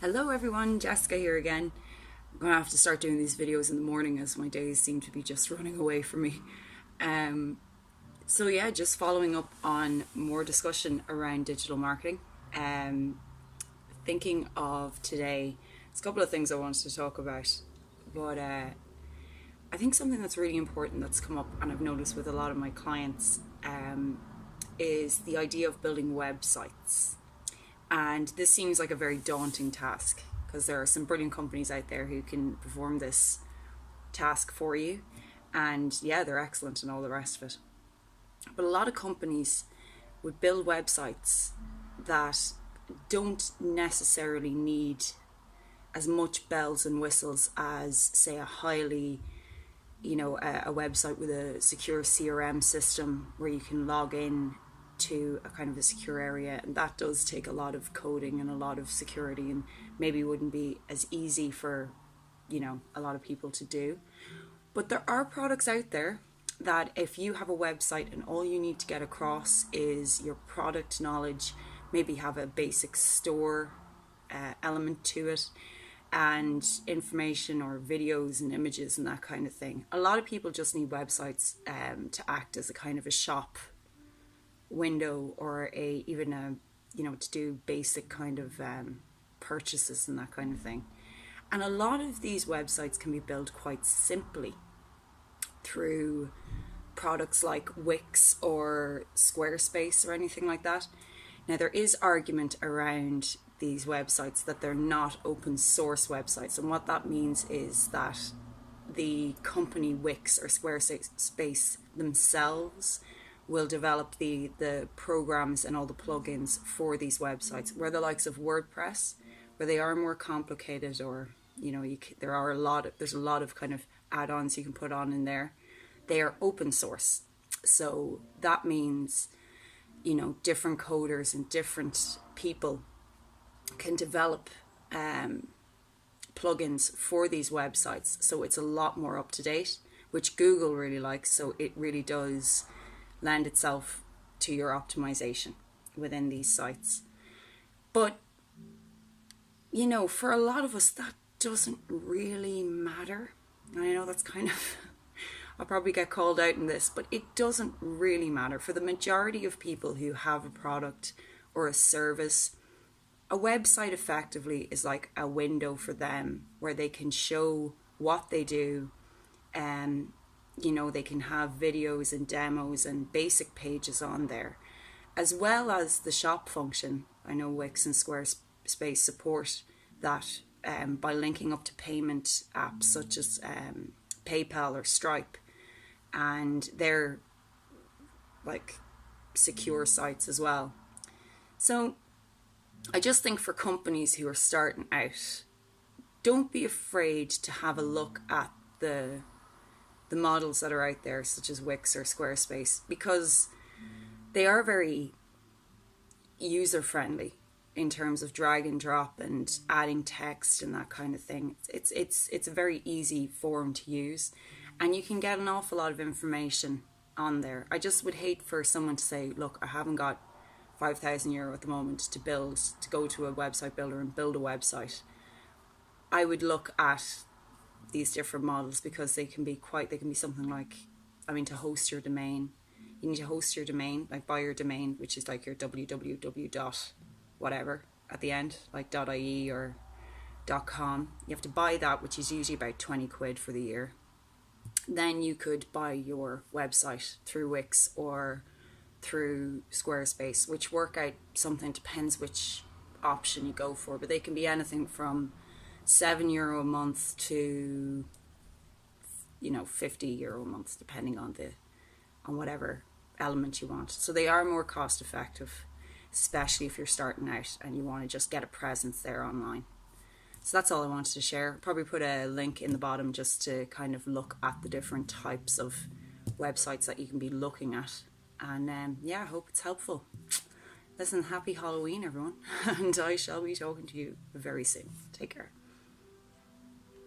Hello everyone, Jessica here again. I'm going to have to start doing these videos in the morning as my days seem to be just running away from me. Just following up on more discussion around digital marketing. Thinking of today, there's a couple of things I wanted to talk about, but I think something that's really important that's come up and I've noticed with a lot of my clients is the idea of building websites. And this seems like a very daunting task because there are some brilliant companies out there who can perform this task for you. And yeah, they're excellent and all the rest of it. But a lot of companies would build websites that don't necessarily need as much bells and whistles as, say, a website with a secure CRM system where you can log in to a kind of a secure area, and that does take a lot of coding and a lot of security and maybe wouldn't be as easy for a lot of people to do. But there are products out there that if you have a website and all you need to get across is your product knowledge, maybe have a basic store element to it and information or videos and images and that kind of thing. A lot of people just need websites to act as a kind of a shop window or to do basic kind of purchases and that kind of thing. And a lot of these websites can be built quite simply through products like Wix or Squarespace or anything like that. Now, there is argument around these websites that they're not open source websites, and what that means is that the company Wix or Squarespace themselves will develop the programs and all the plugins for these websites, where the likes of WordPress, where they are more complicated, or there's a lot of kind of add-ons you can put on in there. They are open source, so that means different coders and different people can develop plugins for these websites, so it's a lot more up to date, which Google really likes. So it really does lend itself to your optimization within these sites. But for a lot of us that doesn't really matter. And I know that's kind of I'll probably get called out in this, but it doesn't really matter. For the majority of people who have a product or a service, a website effectively is like a window for them where they can show what they do, and they can have videos and demos and basic pages on there, as well as the shop function. I know Wix and Squarespace support that by linking up to payment apps such as PayPal or Stripe, and they're like secure sites as well. So I just think for companies who are starting out, don't be afraid to have a look at the models that are out there, such as Wix or Squarespace, because they are very user friendly in terms of drag and drop and adding text and that kind of thing. It's a very easy form to use, and you can get an awful lot of information on there. I just would hate for someone to say, look, I haven't got €5,000 at the moment to go to a website builder and build a website. I would look at these different models because they can be something like, to host your domain, you need to host your domain, like buy your domain, which is like your www dot whatever at the end, like .ie or .com. You have to buy that, which is usually about 20 quid for the year. Then you could buy your website through Wix or through Squarespace, which work out something, depends which option you go for, but they can be anything from €7 a month to €50 a month, depending on whatever element you want. So they are more cost effective, especially if you're starting out and you want to just get a presence there online. So that's all I wanted to share. I'll probably put a link in the bottom just to kind of look at the different types of websites that you can be looking at. And I hope it's helpful. Listen, happy Halloween, everyone. And I shall be talking to you very soon. Take care.